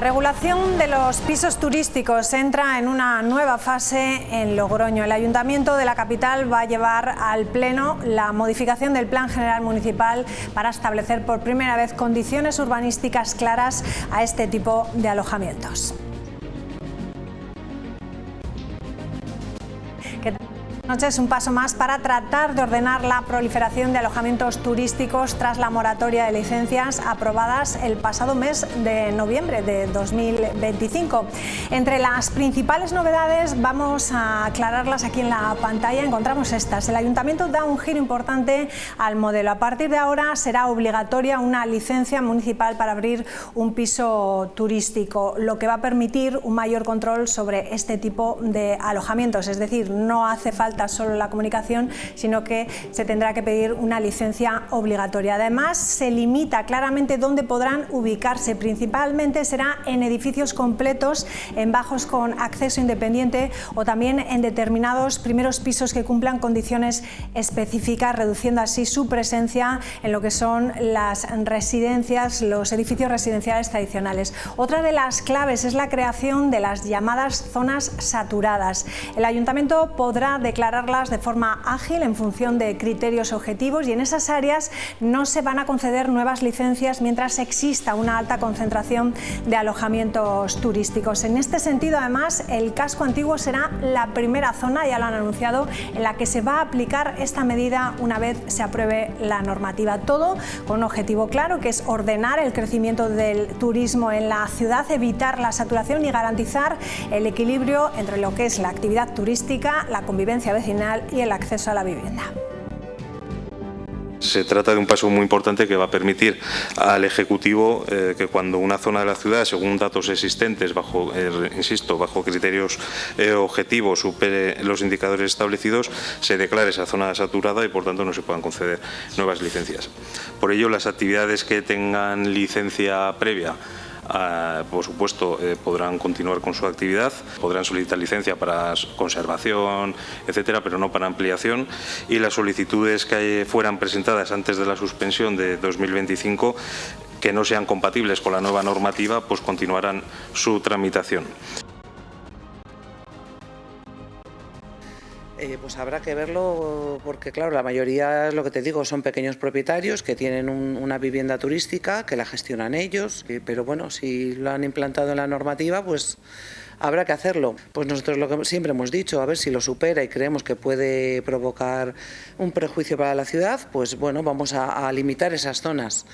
La regulación de los pisos turísticos entra en una nueva fase en Logroño. El Ayuntamiento de la capital va a llevar al Pleno la modificación del Plan General Municipal para establecer por primera vez condiciones urbanísticas claras a este tipo de alojamientos. Es un paso más para tratar de ordenar la proliferación de alojamientos turísticos tras la moratoria de licencias aprobadas el pasado mes de noviembre de 2025. Entre las principales novedades, vamos a aclararlas aquí en la pantalla, encontramos estas. El Ayuntamiento da un giro importante al modelo. A partir de ahora será obligatoria una licencia municipal para abrir un piso turístico, lo que va a permitir un mayor control sobre este tipo de alojamientos. Es decir, no hace falta solo la comunicación, sino que se tendrá que pedir una licencia obligatoria. Además, se limita claramente dónde podrán ubicarse. Principalmente será en edificios completos, en bajos con acceso independiente o también en determinados primeros pisos que cumplan condiciones específicas, reduciendo así su presencia en lo que son las residencias, los edificios residenciales tradicionales. Otra de las claves es la creación de las llamadas zonas saturadas. El Ayuntamiento podrá declararlas de forma ágil en función de criterios objetivos y en esas áreas no se van a conceder nuevas licencias mientras exista una alta concentración de alojamientos turísticos. En este sentido, además, el casco antiguo será la primera zona, ya lo han anunciado, en la que se va a aplicar esta medida una vez se apruebe la normativa. Todo con un objetivo claro, que es ordenar el crecimiento del turismo en la ciudad, evitar la saturación y garantizar el equilibrio entre lo que es la actividad turística, la convivencia vecinal y el acceso a la vivienda. Se trata de un paso muy importante que va a permitir al Ejecutivo que cuando una zona de la ciudad, según datos existentes, bajo criterios objetivos, supere los indicadores establecidos, se declare esa zona saturada y por tanto no se puedan conceder nuevas licencias. Por ello, las actividades que tengan licencia previa, por supuesto, podrán continuar con su actividad, podrán solicitar licencia para conservación, etcétera, pero no para ampliación, y las solicitudes que fueran presentadas antes de la suspensión de 2025, que no sean compatibles con la nueva normativa, pues continuarán su tramitación. Pues habrá que verlo porque, claro, la mayoría, es lo que te digo, son pequeños propietarios que tienen una vivienda turística, que la gestionan ellos, pero bueno, si lo han implantado en la normativa, pues habrá que hacerlo. Pues nosotros lo que siempre hemos dicho, a ver si lo supera y creemos que puede provocar un perjuicio para la ciudad, pues bueno, vamos a limitar esas zonas.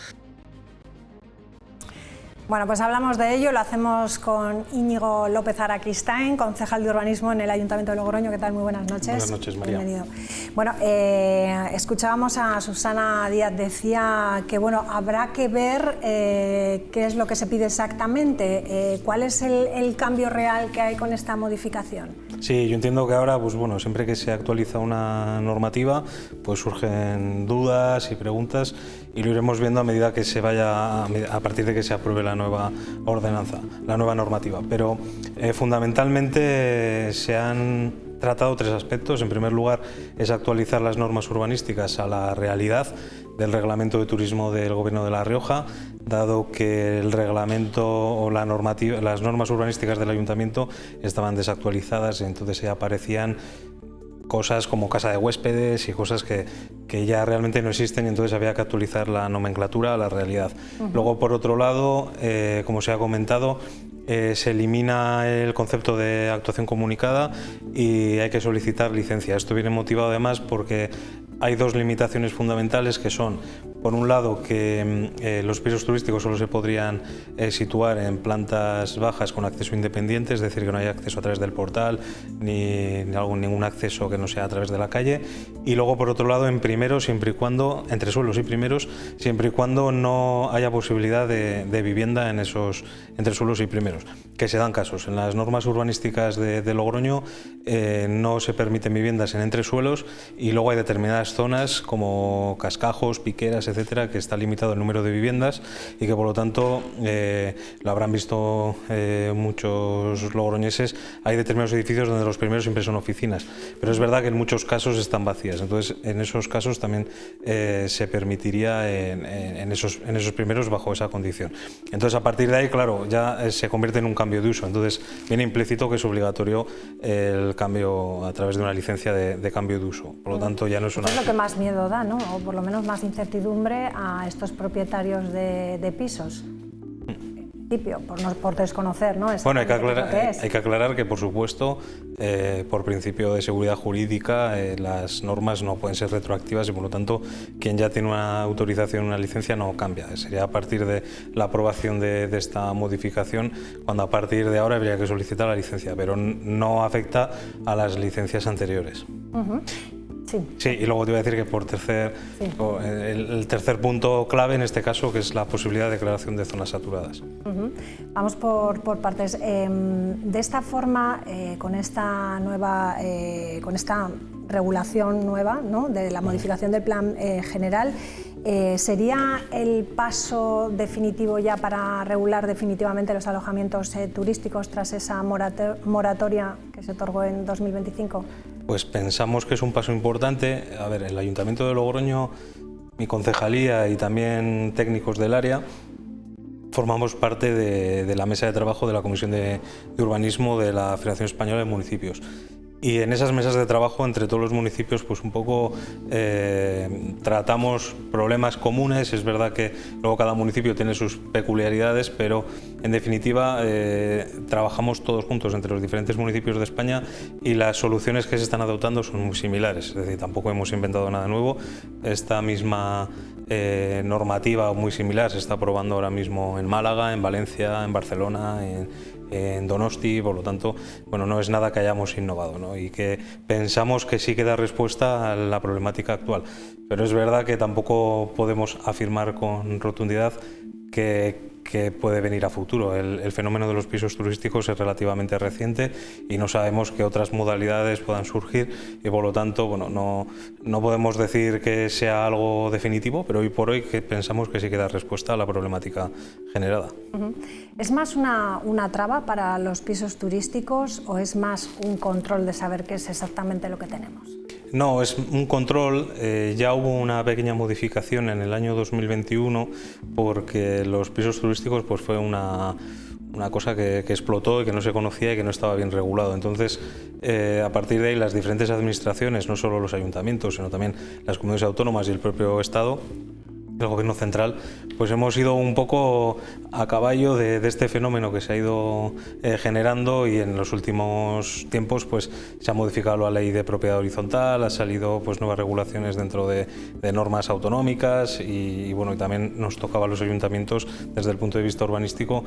Bueno, pues hablamos de ello, lo hacemos con Íñigo López Araquistain, concejal de urbanismo en el Ayuntamiento de Logroño. ¿Qué tal? Muy buenas noches. Buenas noches, María. Bienvenido. Bueno, escuchábamos a Susana Díaz, decía que bueno, habrá que ver qué es lo que se pide exactamente, cuál es el cambio real que hay con esta modificación. Sí, yo entiendo que ahora, pues bueno, siempre que se actualiza una normativa, pues surgen dudas y preguntas y lo iremos viendo a medida que se vaya, a partir de que se apruebe la nueva ordenanza, la nueva normativa. Pero fundamentalmente se han tratado tres aspectos. En primer lugar, es actualizar las normas urbanísticas a la realidad del Reglamento de Turismo del Gobierno de La Rioja, dado que el reglamento o la normativa, las normas urbanísticas del Ayuntamiento estaban desactualizadas y entonces ya aparecían cosas como casa de huéspedes y cosas que ya realmente no existen y entonces había que actualizar la nomenclatura a la realidad. Luego, por otro lado, como se ha comentado, se elimina el concepto de actuación comunicada y hay que solicitar licencia. Esto viene motivado además porque hay dos limitaciones fundamentales que son, por un lado, que los pisos turísticos solo se podrían situar en plantas bajas con acceso independiente, es decir, que no hay acceso a través del portal ni ningún acceso que no sea a través de la calle. Y luego, por otro lado, en primeros, siempre y cuando, entre suelos y primeros, siempre y cuando no haya posibilidad de vivienda en esos entresuelos y primeros, que se dan casos. En las normas urbanísticas de Logroño no se permiten viviendas en entresuelos y luego hay determinadas algunas zonas como cascajos, piqueras, etcétera, que está limitado el número de viviendas y que por lo tanto, lo habrán visto muchos logroñeses, hay determinados edificios donde los primeros siempre son oficinas, pero es verdad que en muchos casos están vacías, entonces en esos casos también se permitiría en esos primeros bajo esa condición. Entonces a partir de ahí, claro, ya se convierte en un cambio de uso, entonces viene implícito que es obligatorio el cambio a través de una licencia de cambio de uso, por lo tanto ya no es una... Es lo que más miedo da, ¿no? O por lo menos más incertidumbre a estos propietarios de pisos. Por desconocer, ¿no? Bueno, hay que aclarar que, por supuesto, por principio de seguridad jurídica, las normas no pueden ser retroactivas y, por lo tanto, quien ya tiene una autorización, una licencia, no cambia. Sería a partir de la aprobación de esta modificación cuando a partir de ahora habría que solicitar la licencia, pero no afecta a las licencias anteriores. Sí, y luego te iba a decir que el tercer punto clave en este caso, que es la posibilidad de declaración de zonas saturadas. Vamos por partes. De esta forma, con esta regulación nueva, ¿no?, de la modificación del plan general, ¿sería el paso definitivo ya para regular definitivamente los alojamientos turísticos tras esa moratoria que se otorgó en 2025? Pues pensamos que es un paso importante. A ver, el Ayuntamiento de Logroño, mi concejalía y también técnicos del área formamos parte de la mesa de trabajo de la Comisión de Urbanismo de la Federación Española de Municipios. Y en esas mesas de trabajo entre todos los municipios pues un poco tratamos problemas comunes. Es verdad que luego cada municipio tiene sus peculiaridades, pero en definitiva trabajamos todos juntos entre los diferentes municipios de España y las soluciones que se están adoptando son muy similares. Es decir, tampoco hemos inventado nada nuevo. Esta misma normativa muy similar se está aprobando ahora mismo en Málaga, en Valencia, en Barcelona, en Donosti, por lo tanto, bueno, no es nada que hayamos innovado, ¿no? Y que pensamos que sí que da respuesta a la problemática actual. Pero es verdad que tampoco podemos afirmar con rotundidad que puede venir a futuro. El fenómeno de los pisos turísticos es relativamente reciente y no sabemos qué otras modalidades puedan surgir y por lo tanto, bueno, no podemos decir que sea algo definitivo, pero hoy por hoy que pensamos que sí que da respuesta a la problemática generada. ¿Es más una traba para los pisos turísticos o es más un control de saber qué es exactamente lo que tenemos? No, es un control. Ya hubo una pequeña modificación en el año 2021 porque los pisos turísticos pues fue una cosa que explotó y que no se conocía y que no estaba bien regulado. Entonces, a partir de ahí, las diferentes administraciones, no solo los ayuntamientos, sino también las comunidades autónomas y el propio Estado, el Gobierno central, pues hemos ido un poco a caballo de este fenómeno que se ha ido generando y en los últimos tiempos pues se ha modificado la ley de propiedad horizontal, ha salido pues nuevas regulaciones dentro de normas autonómicas y bueno, y también nos tocaba a los ayuntamientos desde el punto de vista urbanístico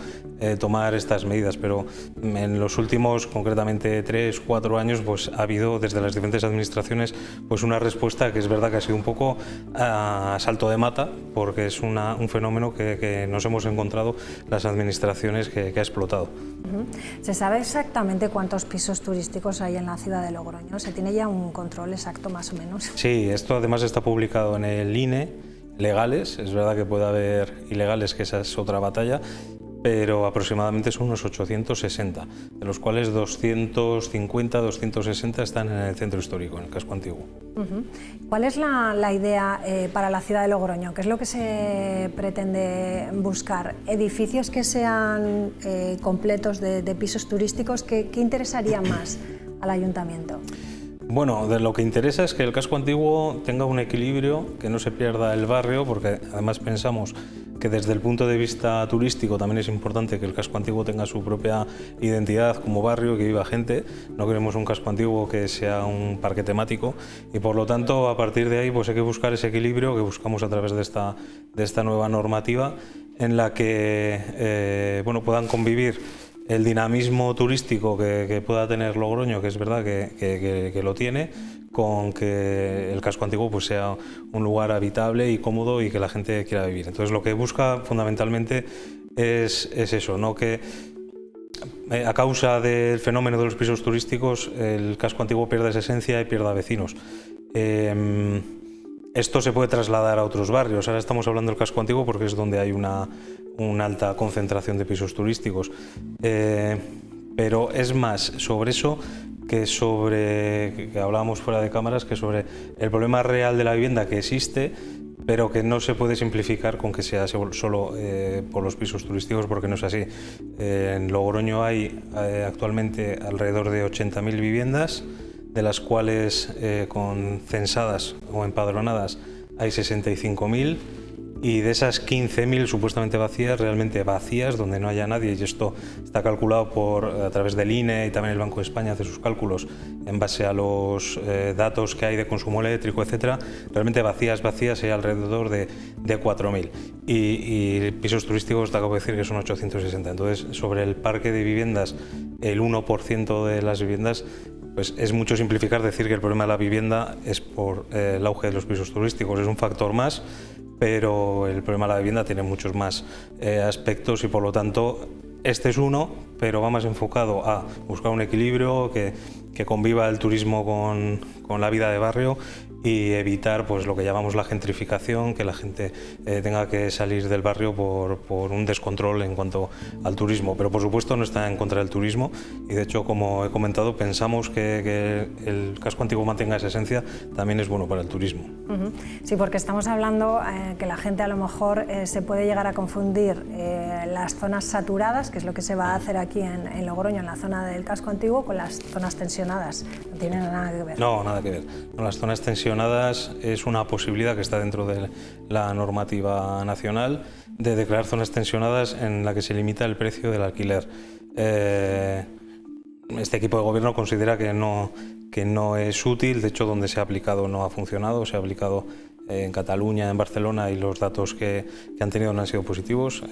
tomar estas medidas, pero en los últimos concretamente 3-4 años pues ha habido desde las diferentes administraciones pues una respuesta que es verdad que ha sido un poco a salto de mata, porque es un fenómeno que nos hemos encontrado las administraciones que ha explotado. ¿Se sabe exactamente cuántos pisos turísticos hay en la ciudad de Logroño? ¿Se tiene ya un control exacto más o menos? Sí, esto además está publicado en el INE, legales, es verdad que puede haber ilegales, que esa es otra batalla, pero aproximadamente son unos 860, de los cuales 250, 260 están en el centro histórico, en el casco antiguo. ¿Cuál es la idea para la ciudad de Logroño? ¿Qué es lo que se pretende buscar? ¿Edificios que sean completos de pisos turísticos? ¿Qué interesaría más al ayuntamiento? Bueno, de lo que interesa es que el casco antiguo tenga un equilibrio, que no se pierda el barrio, porque además pensamos que desde el punto de vista turístico también es importante que el casco antiguo tenga su propia identidad como barrio, que viva gente. No queremos un casco antiguo que sea un parque temático y por lo tanto a partir de ahí pues hay que buscar ese equilibrio que buscamos a través de esta nueva normativa en la que bueno, puedan convivir el dinamismo turístico que pueda tener Logroño, que es verdad que lo tiene, con que el casco antiguo pues sea un lugar habitable y cómodo y que la gente quiera vivir. Entonces lo que busca fundamentalmente es eso, ¿no? Que a causa del fenómeno de los pisos turísticos el casco antiguo pierda esa esencia y pierda vecinos. Esto se puede trasladar a otros barrios. Ahora estamos hablando del casco antiguo porque es donde hay una alta concentración de pisos turísticos. Pero es más sobre eso que hablábamos fuera de cámaras, que sobre el problema real de la vivienda que existe, pero que no se puede simplificar con que sea solo por los pisos turísticos, porque no es así. En Logroño hay actualmente alrededor de 80.000 viviendas, de las cuales con censadas o empadronadas hay 65.000, y de esas 15.000 supuestamente vacías, realmente vacías, donde no haya nadie, y esto está calculado a través del INE, y también el Banco de España hace sus cálculos en base a los datos que hay de consumo eléctrico, etcétera. Realmente vacías hay alrededor de 4.000, y pisos turísticos te acabo de decir que son 860. Entonces, sobre el parque de viviendas, el 1% de las viviendas, pues es mucho simplificar decir que el problema de la vivienda es por el auge de los pisos turísticos. Es un factor más, pero el problema de la vivienda tiene muchos más aspectos, y por lo tanto este es uno, pero va más enfocado a buscar un equilibrio que conviva el turismo con la vida de barrio, y evitar pues lo que llamamos la gentrificación, que la gente tenga que salir del barrio por un descontrol en cuanto al turismo. Pero por supuesto no está en contra del turismo, y de hecho, como he comentado, pensamos que el casco antiguo mantenga esa esencia, también es bueno para el turismo. Sí, porque estamos hablando que la gente a lo mejor se puede llegar a confundir las zonas saturadas, que es lo que se va a hacer aquí en Logroño, en la zona del casco antiguo, con las zonas tensionadas. No tiene nada que ver. No, nada que ver. No, las zonas tensionadas es una posibilidad que está dentro de la normativa nacional, de declarar zonas tensionadas en la que se limita el precio del alquiler. Este equipo de gobierno considera que no es útil. De hecho, donde se ha aplicado no ha funcionado. Se ha aplicado en Cataluña, en Barcelona, y los datos que han tenido no han sido positivos.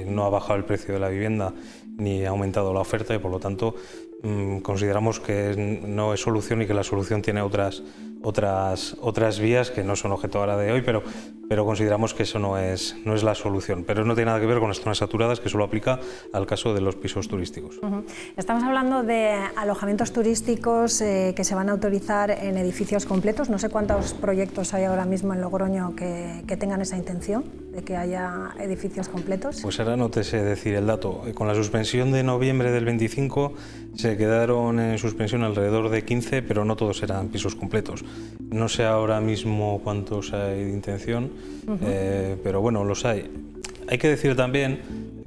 No ha bajado el precio de la vivienda ni ha aumentado la oferta, y por lo tanto consideramos que no es solución, y que la solución tiene otras vías que no son objeto ahora de hoy, pero consideramos que eso no es la solución. Pero no tiene nada que ver con las zonas saturadas, que solo aplica al caso de los pisos turísticos. Estamos hablando de alojamientos turísticos que se van a autorizar en edificios completos. No sé cuántos proyectos hay ahora mismo en Logroño que tengan esa intención de que haya edificios completos. Pues ahora no te sé decir el dato. Con la suspensión de noviembre del 25 se quedaron en suspensión alrededor de 15, pero no todos eran pisos completos. No sé ahora mismo cuántos hay de intención, pero bueno, los hay. Hay que decir también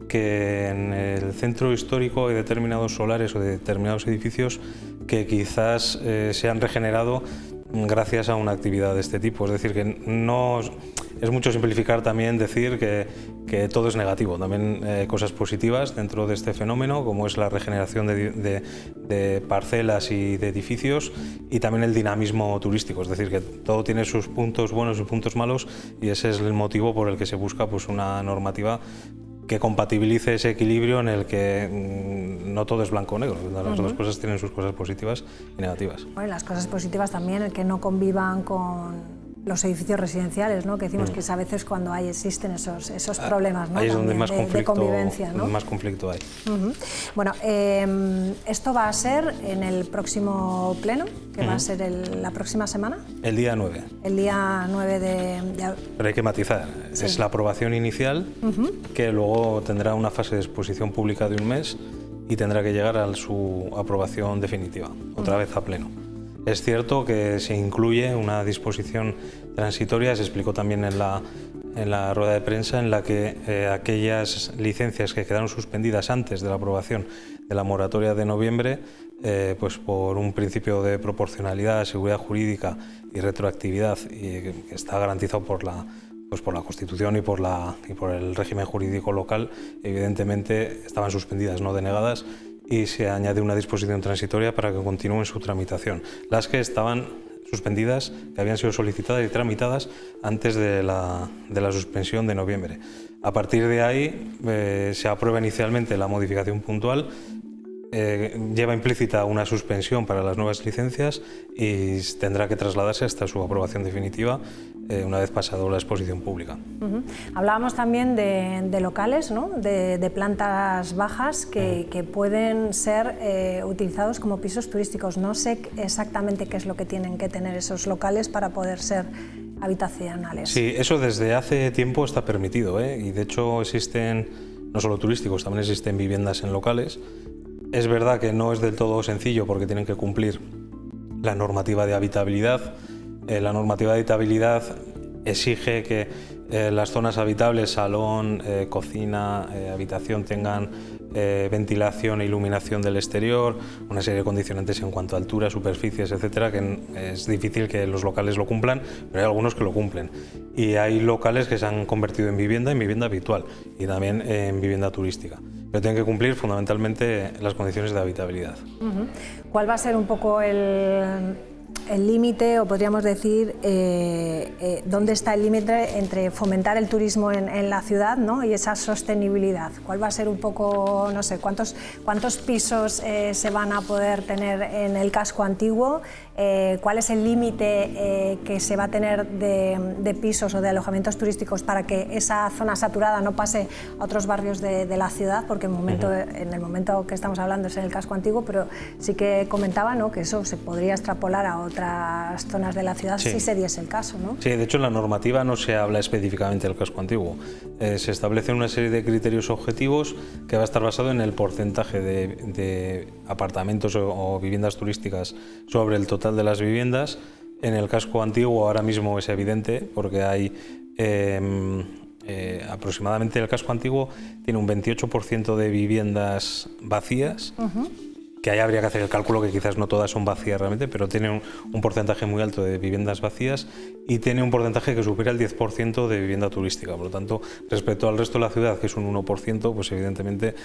que en el centro histórico hay determinados solares o determinados edificios que quizás se han regenerado gracias a una actividad de este tipo. Es decir, que no es mucho simplificar también decir que todo es negativo. También cosas positivas dentro de este fenómeno, como es la regeneración de parcelas y de edificios, y también el dinamismo turístico. Es decir, que todo tiene sus puntos buenos y puntos malos, y ese es el motivo por el que se busca pues una normativa que compatibilice ese equilibrio en el que no todo es blanco o negro. Las dos cosas tienen sus cosas positivas y negativas. Bueno, las cosas positivas también, el que no convivan con los edificios residenciales, ¿no? Que decimos que es a veces cuando existen esos problemas, ¿no? Ahí es donde más de convivencia, ¿no? Donde más conflicto hay. Bueno, esto va a ser en el próximo pleno, que va a ser la próxima semana. El día 9. El día 9 de... Pero hay que matizar. Sí. Es la aprobación inicial, que luego tendrá una fase de exposición pública de un mes y tendrá que llegar a su aprobación definitiva, otra vez a pleno. Es cierto que se incluye una disposición transitoria, se explicó también en la rueda de prensa, en la que aquellas licencias que quedaron suspendidas antes de la aprobación de la moratoria de noviembre, pues por un principio de proporcionalidad, seguridad jurídica y retroactividad, y que está garantizado por la Constitución y por el régimen jurídico local, evidentemente estaban suspendidas, no denegadas, y se añade una disposición transitoria para que continúen su tramitación. Las que estaban suspendidas, que habían sido solicitadas y tramitadas antes de la suspensión de noviembre. A partir de ahí se aprueba inicialmente la modificación puntual, lleva implícita una suspensión para las nuevas licencias y tendrá que trasladarse hasta su aprobación definitiva una vez pasado la exposición pública. Hablábamos también de locales, ¿no? de plantas bajas que pueden ser utilizados como pisos turísticos. No sé exactamente qué es lo que tienen que tener esos locales para poder ser habitacionales. Sí, eso desde hace tiempo está permitido, y de hecho existen, no solo turísticos, también existen viviendas en locales. Es verdad que no es del todo sencillo porque tienen que cumplir la normativa de habitabilidad. La normativa de habitabilidad exige que las zonas habitables, salón, cocina, habitación, tengan ventilación e iluminación del exterior, una serie de condicionantes en cuanto a altura, superficies, etcétera, que es difícil que los locales lo cumplan, pero hay algunos que lo cumplen. Y hay locales que se han convertido en vivienda habitual y también en vivienda turística. Pero tienen que cumplir fundamentalmente las condiciones de habitabilidad. ¿Cuál va a ser un poco el límite, o podríamos decir, dónde está el límite entre fomentar el turismo en la ciudad, ¿no?, y esa sostenibilidad? ¿Cuál va a ser un poco, no sé, cuántos pisos se van a poder tener en el casco antiguo? ¿Cuál es el límite que se va a tener de pisos o de alojamientos turísticos para que esa zona saturada no pase a otros barrios de la ciudad? Porque en el momento que estamos hablando es en el casco antiguo, pero sí que comentaba, ¿no?, que eso se podría extrapolar a otras zonas de la ciudad, sí, si se diese el caso, ¿no? Sí, de hecho en la normativa no se habla específicamente del casco antiguo. Se establecen una serie de criterios objetivos que va a estar basado en el porcentaje de apartamentos o viviendas turísticas sobre el total de las viviendas. En el casco antiguo ahora mismo es evidente porque hay aproximadamente, el casco antiguo tiene un 28% de viviendas vacías, que ahí habría que hacer el cálculo, que quizás no todas son vacías realmente, pero tiene un porcentaje muy alto de viviendas vacías y tiene un porcentaje que supera el 10% de vivienda turística. Por lo tanto, respecto al resto de la ciudad, que es un 1%, pues evidentemente,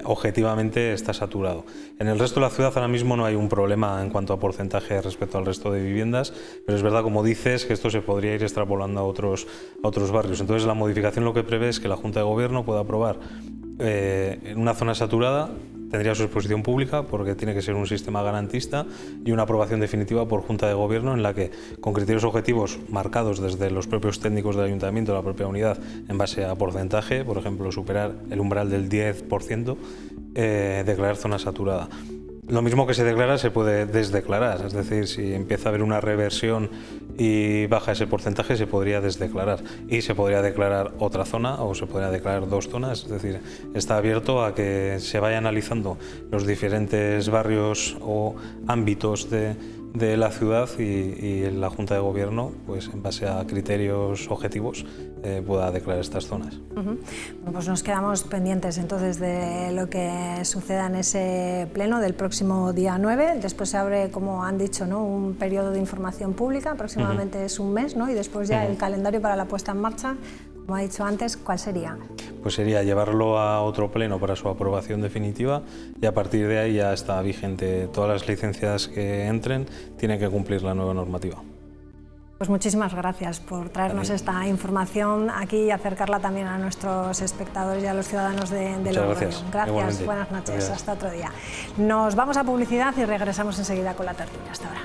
objetivamente está saturado. En el resto de la ciudad ahora mismo no hay un problema en cuanto a porcentaje respecto al resto de viviendas, pero es verdad, como dices, que esto se podría ir extrapolando a otros barrios. Entonces, la modificación lo que prevé es que la Junta de Gobierno pueda aprobar en una zona saturada, tendría su exposición pública porque tiene que ser un sistema garantista, y una aprobación definitiva por Junta de Gobierno en la que, con criterios objetivos marcados desde los propios técnicos del Ayuntamiento, la propia unidad, en base a porcentaje, por ejemplo, superar el umbral del 10%, declarar zona saturada. Lo mismo que se declara se puede desdeclarar, es decir, si empieza a haber una reversión y baja ese porcentaje, se podría desdeclarar y se podría declarar otra zona o se podría declarar dos zonas. Es decir, está abierto a que se vaya analizando los diferentes barrios o ámbitos de la ciudad y la Junta de Gobierno, pues en base a criterios objetivos, pueda declarar estas zonas. Bueno, pues nos quedamos pendientes entonces de lo que suceda en ese pleno del próximo día 9. Después se abre, como han dicho, ¿no?, un periodo de información pública, aproximadamente es un mes, ¿no?, y después ya el calendario para la puesta en marcha, como ha dicho antes, ¿cuál sería? Pues sería llevarlo a otro pleno para su aprobación definitiva, y a partir de ahí ya está vigente. Todas las licencias que entren tienen que cumplir la nueva normativa. Pues muchísimas gracias por traernos esta información aquí y acercarla también a nuestros espectadores y a los ciudadanos de Logroño. Gracias, buenas noches, gracias. Hasta otro día. Nos vamos a publicidad y regresamos enseguida con la tertulia. Hasta ahora.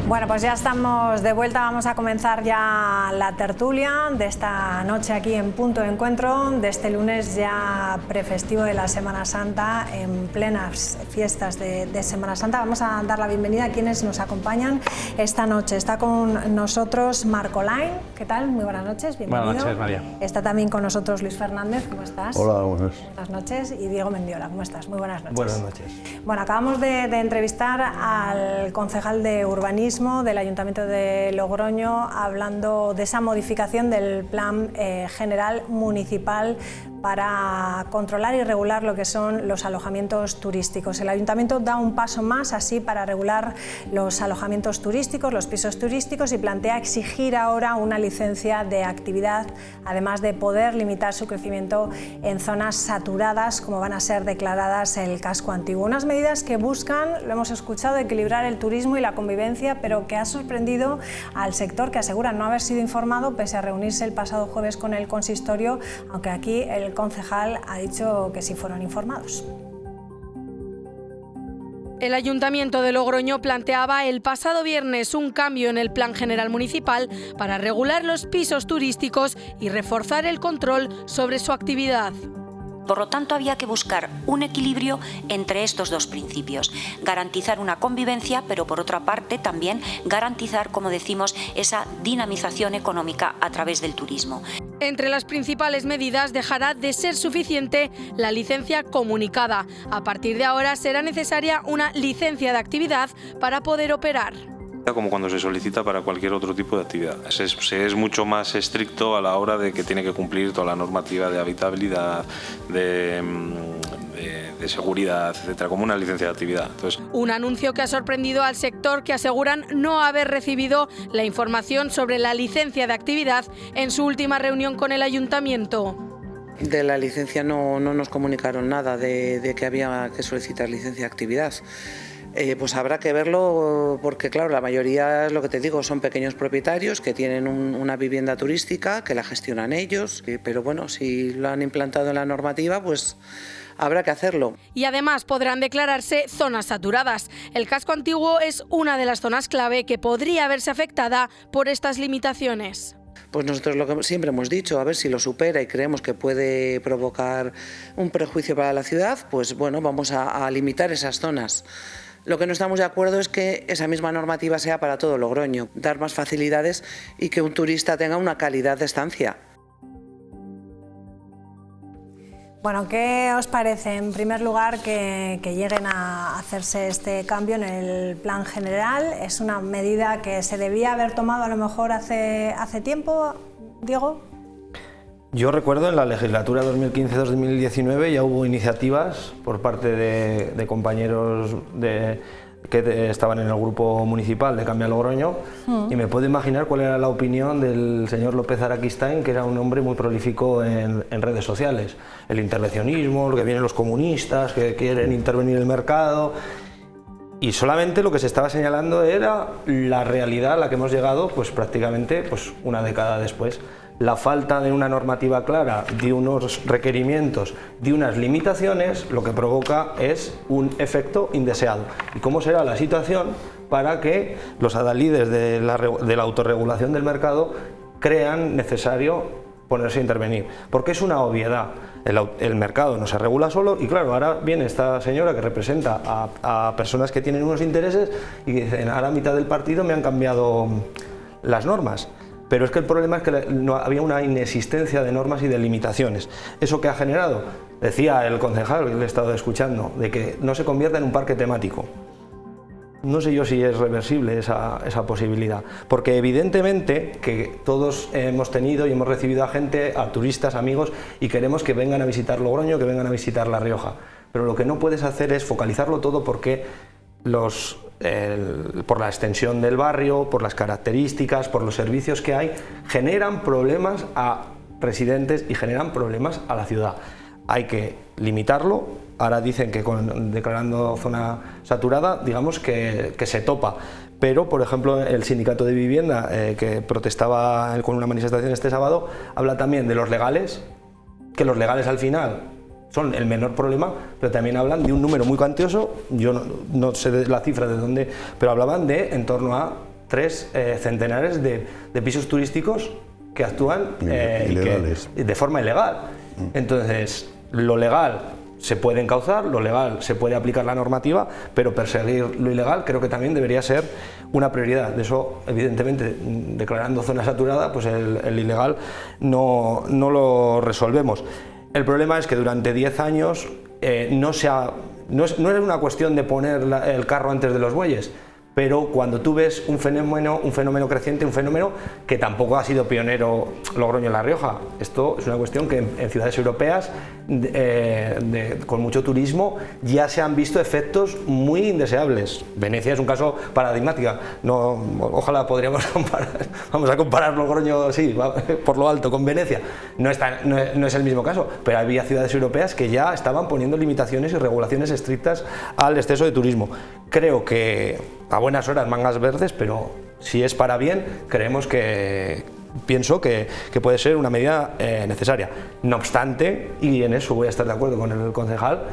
Bueno, pues ya estamos de vuelta, vamos a comenzar ya la tertulia de esta noche aquí en Punto de Encuentro, de este lunes ya prefestivo de la Semana Santa, en plenas fiestas de Semana Santa. Vamos a dar la bienvenida a quienes nos acompañan esta noche. Está con nosotros Marco Lain, ¿qué tal? Muy buenas noches, bienvenido. Buenas noches, María. Está también con nosotros Luis Fernández, ¿cómo estás? Hola, buenas. Buenas noches. Y Diego Mendiola, ¿cómo estás? Muy buenas noches. Buenas noches. Bueno, acabamos de entrevistar al concejal de urbanismo del Ayuntamiento de Logroño, hablando de esa modificación del Plan General Municipal para controlar y regular lo que son los alojamientos turísticos. El Ayuntamiento da un paso más así para regular los alojamientos turísticos, los pisos turísticos, y plantea exigir ahora una licencia de actividad, además de poder limitar su crecimiento en zonas saturadas, como van a ser declaradas el casco antiguo. Unas medidas que buscan, lo hemos escuchado, equilibrar el turismo y la convivencia, pero que ha sorprendido al sector, que asegura no haber sido informado pese a reunirse el pasado jueves con el consistorio, aunque aquí el concejal ha dicho que sí fueron informados. El Ayuntamiento de Logroño planteaba el pasado viernes un cambio en el Plan General Municipal para regular los pisos turísticos y reforzar el control sobre su actividad. Por lo tanto, había que buscar un equilibrio entre estos dos principios. Garantizar una convivencia, pero por otra parte también garantizar, como decimos, esa dinamización económica a través del turismo. Entre las principales medidas dejará de ser suficiente la licencia comunicada. A partir de ahora será necesaria una licencia de actividad para poder operar. Como cuando se solicita para cualquier otro tipo de actividad. Se es mucho más estricto a la hora de que tiene que cumplir toda la normativa de habitabilidad, de seguridad, etcétera, como una licencia de actividad. Entonces, un anuncio que ha sorprendido al sector, que aseguran no haber recibido la información sobre la licencia de actividad en su última reunión con el Ayuntamiento. De la licencia no nos comunicaron nada de que había que solicitar licencia de actividad. Pues habrá que verlo porque, claro, la mayoría, es lo que te digo, son pequeños propietarios que tienen una vivienda turística, que la gestionan ellos, pero bueno, si lo han implantado en la normativa, pues habrá que hacerlo. Y además podrán declararse zonas saturadas. El casco antiguo es una de las zonas clave que podría verse afectada por estas limitaciones. Pues nosotros lo que siempre hemos dicho, a ver si lo supera y creemos que puede provocar un perjuicio para la ciudad, pues bueno, vamos a limitar esas zonas. Lo que no estamos de acuerdo es que esa misma normativa sea para todo Logroño, dar más facilidades y que un turista tenga una calidad de estancia. Bueno, ¿qué os parece, en primer lugar, que lleguen a hacerse este cambio en el plan general? ¿Es una medida que se debía haber tomado a lo mejor hace tiempo, Diego? Yo recuerdo en la legislatura 2015-2019 ya hubo iniciativas por parte de compañeros que estaban en el grupo municipal de Cambia Logroño, y me puedo imaginar cuál era la opinión del señor López Araquistain, que era un hombre muy prolífico en redes sociales. El intervencionismo, lo que vienen los comunistas, que quieren intervenir el mercado, y solamente lo que se estaba señalando era la realidad a la que hemos llegado pues prácticamente una década después. La falta de una normativa clara, de unos requerimientos, de unas limitaciones, lo que provoca es un efecto indeseado. ¿Y cómo será la situación para que los adalides de la autorregulación del mercado crean necesario ponerse a intervenir? Porque es una obviedad. El mercado no se regula solo y claro, ahora viene esta señora que representa a personas que tienen unos intereses y que dicen, ahora a mitad del partido me han cambiado las normas. Pero es que el problema es que no había una inexistencia de normas y de limitaciones. ¿Eso qué ha generado? Decía el concejal, que le he estado escuchando, de que no se convierta en un parque temático. No sé yo si es reversible esa posibilidad, porque evidentemente que todos hemos tenido y hemos recibido a gente, a turistas, amigos, y queremos que vengan a visitar Logroño, que vengan a visitar La Rioja. Pero lo que no puedes hacer es focalizarlo todo porque por la extensión del barrio, por las características, por los servicios que hay, generan problemas a residentes y generan problemas a la ciudad. Hay que limitarlo. Ahora dicen que declarando zona saturada, digamos que se topa. Pero, por ejemplo, el sindicato de vivienda que protestaba con una manifestación este sábado, habla también de los legales, que los legales al final son el menor problema, pero también hablan de un número muy cuantioso, yo no sé la cifra de dónde, pero hablaban de en torno a 3 centenares de pisos turísticos que actúan de forma ilegal. Entonces, lo legal se puede encauzar, lo legal se puede aplicar la normativa, pero perseguir lo ilegal creo que también debería ser una prioridad. De eso, evidentemente, declarando zona saturada, pues el ilegal no lo resolvemos. El problema es que durante 10 años no es una cuestión de poner el carro antes de los bueyes, pero cuando tú ves un fenómeno creciente, un fenómeno que tampoco ha sido pionero Logroño en La Rioja. Esto es una cuestión que en ciudades europeas con mucho turismo ya se han visto efectos muy indeseables. Venecia es un caso paradigmático. No, ojalá podríamos vamos a comparar Logroño, sí, por lo alto con Venecia. No es el mismo caso, pero había ciudades europeas que ya estaban poniendo limitaciones y regulaciones estrictas al exceso de turismo. Creo que a buenas horas mangas verdes, pero si es para bien, pienso que puede ser una medida necesaria. No obstante, y en eso voy a estar de acuerdo con el concejal,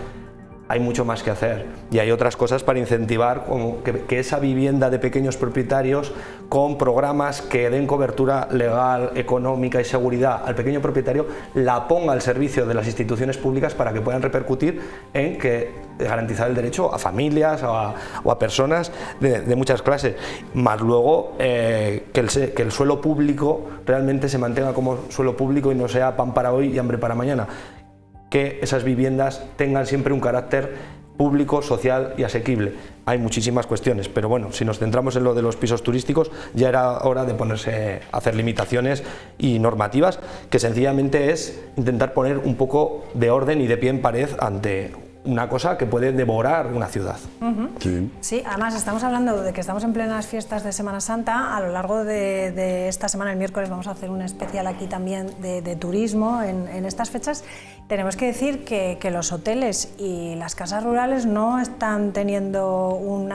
hay mucho más que hacer y hay otras cosas para incentivar, como que esa vivienda de pequeños propietarios con programas que den cobertura legal, económica y seguridad al pequeño propietario, la ponga al servicio de las instituciones públicas para que puedan repercutir en que garantizar el derecho a familias o a personas de muchas clases, más luego que el suelo público realmente se mantenga como suelo público y no sea pan para hoy y hambre para mañana. Que esas viviendas tengan siempre un carácter público, social y asequible. Hay muchísimas cuestiones, pero bueno, si nos centramos en lo de los pisos turísticos, ya era hora de ponerse a hacer limitaciones y normativas, que sencillamente es intentar poner un poco de orden y de pie en pared ante una cosa que puede devorar una ciudad. Sí, además estamos hablando de que estamos en plenas fiestas de Semana Santa. A lo largo de esta semana, el miércoles, vamos a hacer un especial aquí también de turismo en estas fechas. Tenemos que decir que los hoteles y las casas rurales no están teniendo un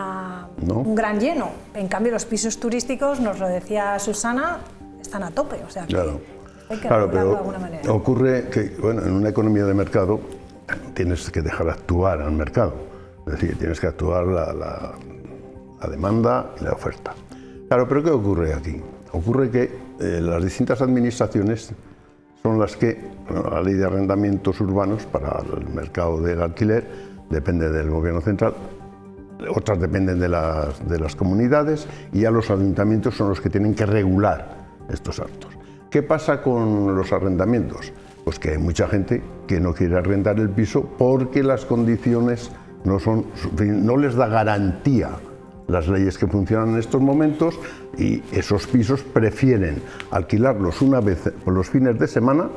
gran lleno. En cambio, los pisos turísticos, nos lo decía Susana, están a tope. O sea, claro, hay que pero regularlo de alguna manera. Ocurre que, bueno, en una economía de mercado tienes que dejar actuar al mercado, es decir, tienes que actuar la demanda y la oferta. Claro, pero ¿qué ocurre aquí? Ocurre que las distintas administraciones son las que, bueno, la ley de arrendamientos urbanos para el mercado del alquiler depende del gobierno central, otras dependen de las comunidades y ya los ayuntamientos son los que tienen que regular estos actos. ¿Qué pasa con los arrendamientos? Pues que hay mucha gente que no quiere arrendar el piso porque las condiciones no les da garantía las leyes que funcionan en estos momentos y esos pisos prefieren alquilarlos una vez por los fines de semana,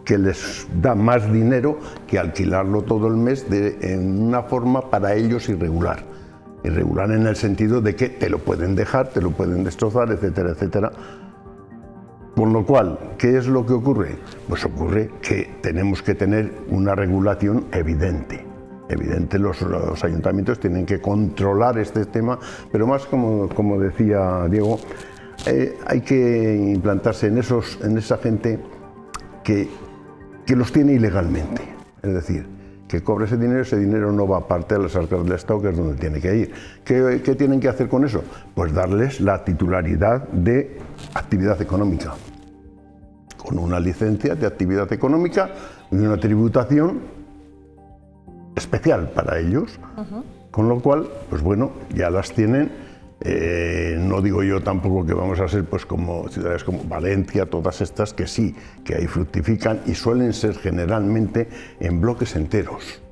que les da más dinero que alquilarlo todo el mes en una forma para ellos irregular. Irregular en el sentido de que te lo pueden dejar, te lo pueden destrozar, etcétera, etcétera. Con lo cual, ¿qué es lo que ocurre? Pues ocurre que tenemos que tener una regulación evidente. Evidente, los ayuntamientos tienen que controlar este tema, pero más como decía Diego, hay que implantarse en esa gente que los tiene ilegalmente. Es decir, que cobra ese dinero no va aparte a las arcas del Estado, que es donde tiene que ir. ¿Qué tienen que hacer con eso? Pues darles la titularidad de actividad económica, con una licencia de actividad económica y una tributación especial para ellos, con lo cual, pues bueno, ya las tienen. No digo yo tampoco que vamos a ser pues como ciudades como Valencia, todas estas que sí, que ahí fructifican y suelen ser generalmente en bloques enteros,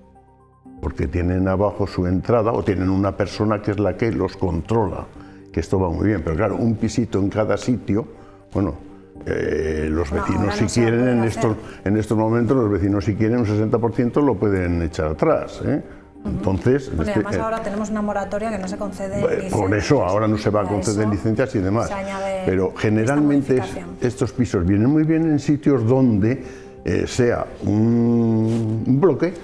porque tienen abajo su entrada o tienen una persona que es la que los controla, que esto va muy bien, pero claro, un pisito en cada sitio, bueno, los vecinos si quieren en estos momentos, los vecinos si quieren un 60% lo pueden echar atrás, Entonces, bueno, y además ahora tenemos una moratoria que no se concede licencias. Por eso ahora no se va a conceder licencias y demás. Pero generalmente estos pisos vienen muy bien en sitios donde sea un bloque,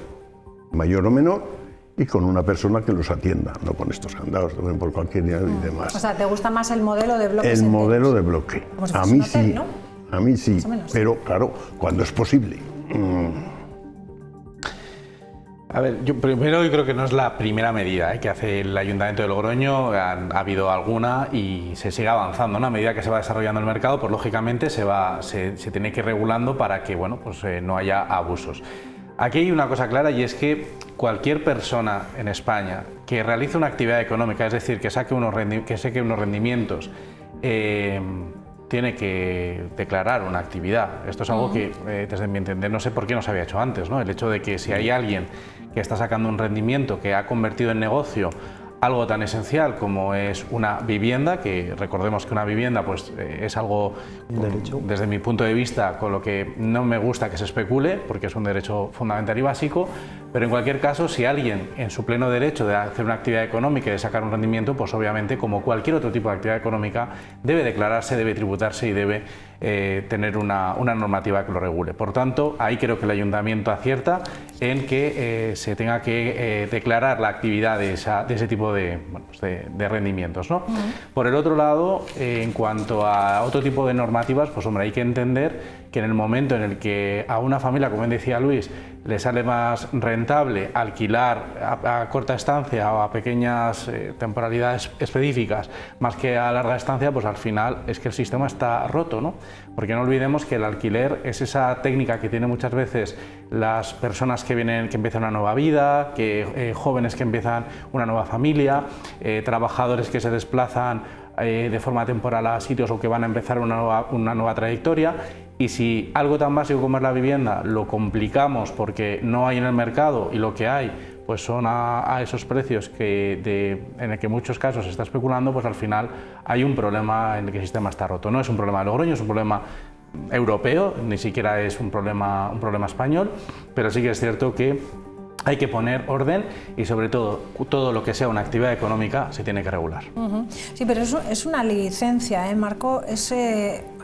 mayor o menor, y con una persona que los atienda, no con estos candados, por cualquier día y demás. O sea, ¿te gusta más el modelo de bloque? El modelo de bloque. Si a mí un hotel, sí, ¿no? a mí sí, pero claro, cuando es posible. A ver, yo creo que no es la primera medida que hace el Ayuntamiento de Logroño, ha habido alguna y se sigue avanzando, ¿no? A medida que se va desarrollando el mercado, pues lógicamente se tiene que ir regulando para que, bueno, pues no haya abusos. Aquí hay una cosa clara y es que cualquier persona en España que realice una actividad económica, es decir, que saque unos rendimientos, tiene que declarar una actividad. Esto es algo que, desde mi entender, no sé por qué no se había hecho antes, ¿no? El hecho de que si hay alguien que está sacando un rendimiento que ha convertido en negocio algo tan esencial como es una vivienda, que recordemos que una vivienda pues, es algo, desde mi punto de vista, con lo que no me gusta que se especule, porque es un derecho fundamental y básico, pero en cualquier caso, si alguien en su pleno derecho de hacer una actividad económica y de sacar un rendimiento, pues obviamente, como cualquier otro tipo de actividad económica, debe declararse, debe tributarse y debe tener una normativa que lo regule. Por tanto, ahí creo que el ayuntamiento acierta en que se tenga que declarar la actividad de ese tipo de rendimientos, ¿no? Por el otro lado, en cuanto a otro tipo de normativas, pues hombre, hay que entender que en el momento en el que a una familia, como bien decía Luis, le sale más rentable alquilar a corta estancia o a pequeñas temporalidades específicas más que a larga estancia, pues al final es que el sistema está roto, ¿no? Porque no olvidemos que el alquiler es esa técnica que tienen muchas veces las personas que empiezan una nueva vida, jóvenes que empiezan una nueva familia, trabajadores que se desplazan de forma temporal a sitios o que van a empezar una nueva trayectoria. Y si algo tan básico como es la vivienda lo complicamos porque no hay en el mercado y lo que hay pues son a esos precios en el que en muchos casos se está especulando, pues al final hay un problema en el que el sistema está roto. No es un problema de Logroño, es un problema europeo, ni siquiera es un problema español, pero sí que es cierto que hay que poner orden y sobre todo lo que sea una actividad económica se tiene que regular. Sí, pero eso es una licencia, Marco. O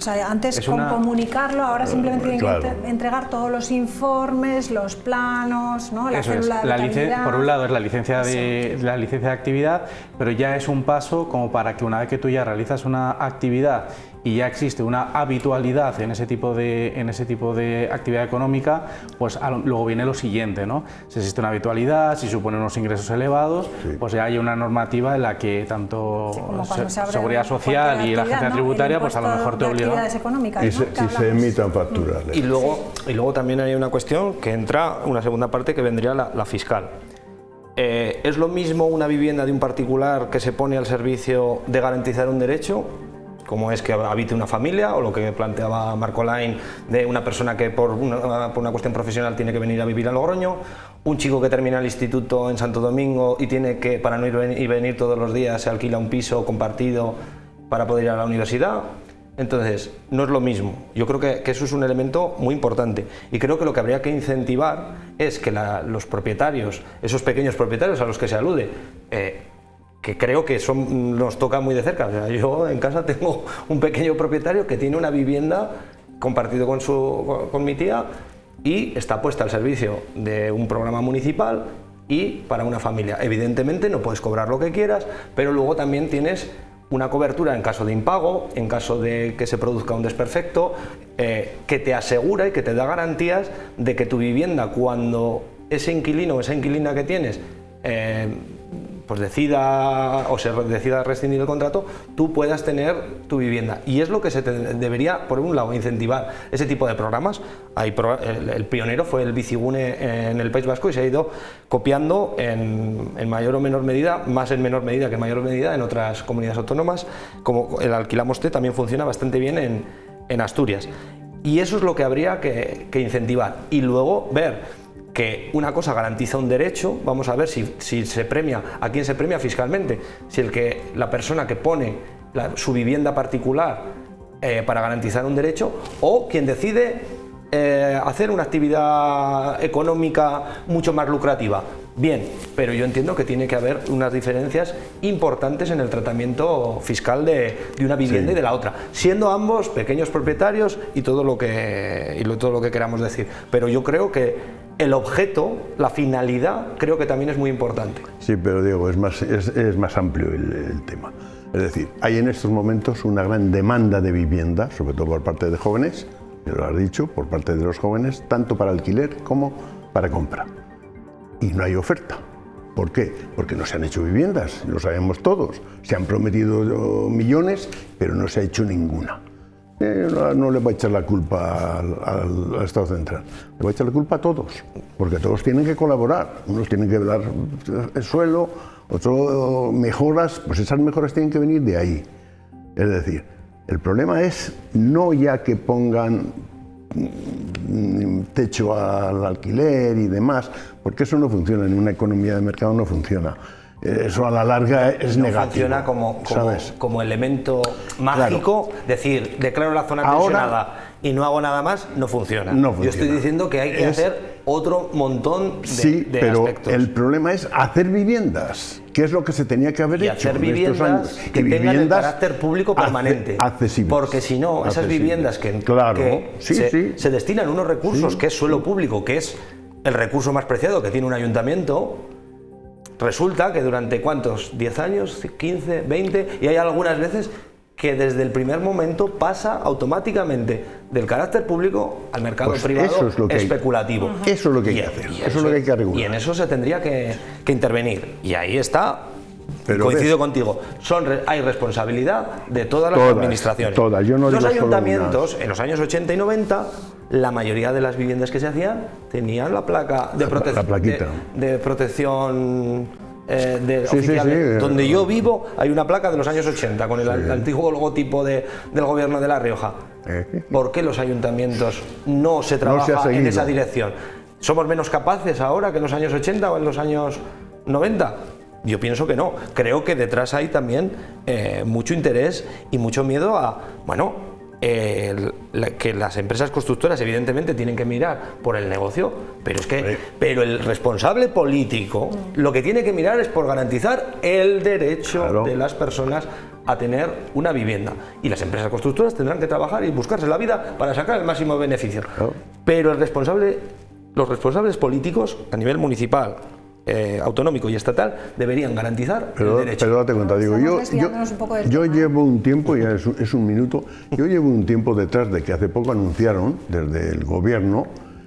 sea, antes con comunicarlo, ahora simplemente tienen que entregar todos los informes, los planos, ¿no? La célula de habitabilidad. Por un lado es la licencia de actividad, pero ya es un paso como para que una vez que tú ya realizas una actividad y ya existe una habitualidad en ese tipo de actividad económica, pues luego viene lo siguiente, ¿no? Si existe una habitualidad, si supone unos ingresos elevados, pues ya hay una normativa en la que tanto Seguridad Social y la agencia tributaria, pues a lo mejor te obliga. Y se emitan facturas. Y luego también hay una cuestión que entra, una segunda parte que vendría la fiscal. ¿Es lo mismo una vivienda de un particular que se pone al servicio de garantizar un derecho, como es que habite una familia, o lo que planteaba Marco Lain de una persona que por una cuestión profesional tiene que venir a vivir a Logroño, un chico que termina el instituto en Santo Domingo y tiene que, para no ir y venir todos los días, se alquila un piso compartido para poder ir a la universidad? Entonces, no es lo mismo. Yo creo que eso es un elemento muy importante y creo que lo que habría que incentivar es que los propietarios, esos pequeños propietarios a los que se alude, que creo que nos toca muy de cerca. O sea, yo en casa tengo un pequeño propietario que tiene una vivienda compartido con mi tía y está puesta al servicio de un programa municipal y para una familia. Evidentemente no puedes cobrar lo que quieras, pero luego también tienes una cobertura en caso de impago, en caso de que se produzca un desperfecto, que te asegura y que te da garantías de que tu vivienda, cuando ese inquilino o esa inquilina que tienes pues decida rescindir el contrato, tú puedas tener tu vivienda. Y es lo que se debería, por un lado, incentivar ese tipo de programas. El pionero fue el Bizigune en el País Vasco y se ha ido copiando en mayor o menor medida, más en menor medida que en mayor medida en otras comunidades autónomas, como el Alquilamoste también funciona bastante bien en Asturias. Y eso es lo que habría que incentivar. Y luego ver que una cosa garantiza un derecho. Vamos a ver si se premia, a quién se premia fiscalmente, si la persona que pone su vivienda particular para garantizar un derecho, o quien decide hacer una actividad económica mucho más lucrativa. Bien, pero yo entiendo que tiene que haber unas diferencias importantes en el tratamiento fiscal de una vivienda y de la otra, siendo ambos pequeños propietarios y todo lo que queramos decir. Pero yo creo que el objeto, la finalidad, creo que también es muy importante. Sí, pero Diego, es más amplio el tema. Es decir, hay en estos momentos una gran demanda de vivienda, sobre todo por parte de jóvenes, ya lo has dicho, por parte de los jóvenes, tanto para alquiler como para compra. Y no hay oferta. ¿Por qué? Porque no se han hecho viviendas, lo sabemos todos. Se han prometido millones, pero no se ha hecho ninguna. No le va a echar la culpa al Estado central, le va a echar la culpa a todos, porque todos tienen que colaborar. Unos tienen que dar el suelo, otros mejoras, pues esas mejoras tienen que venir de ahí. Es decir, el problema es no ya que pongan techo al alquiler y demás, porque eso no funciona, en una economía de mercado no funciona. eso a la larga es no negativo. Funciona como elemento mágico, Claro. Decir, declaro la zona tensionada y no hago nada más, no funciona. Yo estoy diciendo que hay que hacer otro montón de pero aspectos. el problema es hacer viviendas, que es lo que se tenía que haber hecho hacer en estos años. que tengan el carácter público permanente. Accesibles. Porque si no, esas viviendas que se destinan unos recursos, que es suelo público, que es el recurso más preciado que tiene un ayuntamiento, resulta que durante ¿cuántos? ¿10 años? ¿15? ¿20? Y hay algunas veces que desde el primer momento pasa automáticamente del carácter público al mercado privado eso es lo que especulativo. Eso es lo que hay que hacer, eso es lo que hay que regular. Y en eso se tendría que intervenir. Y ahí está, pero coincido contigo, hay responsabilidad de todas las administraciones. Yo no los ayuntamientos, en los años 80 y 90, la mayoría de las viviendas que se hacían tenían la placa de protección oficial. Donde yo vivo hay una placa de los años 80 con el antiguo logotipo del gobierno de La Rioja. ¿Por qué los ayuntamientos no se trabaja en esa dirección? ¿Somos menos capaces ahora que en los años 80 o en los años 90? Yo pienso que no. Creo que detrás hay también mucho interés y mucho miedo a, que las empresas constructoras evidentemente tienen que mirar por el negocio, pero el responsable político lo que tiene que mirar es por garantizar el derecho de las personas a tener una vivienda, y las empresas constructoras tendrán que trabajar y buscarse la vida para sacar el máximo beneficio. Pero los responsables políticos a nivel municipal, autonómico y estatal deberían garantizar el derecho. Pero date cuenta, digo, yo llevo un tiempo, ya es un minuto, yo llevo un tiempo detrás de que hace poco anunciaron desde el gobierno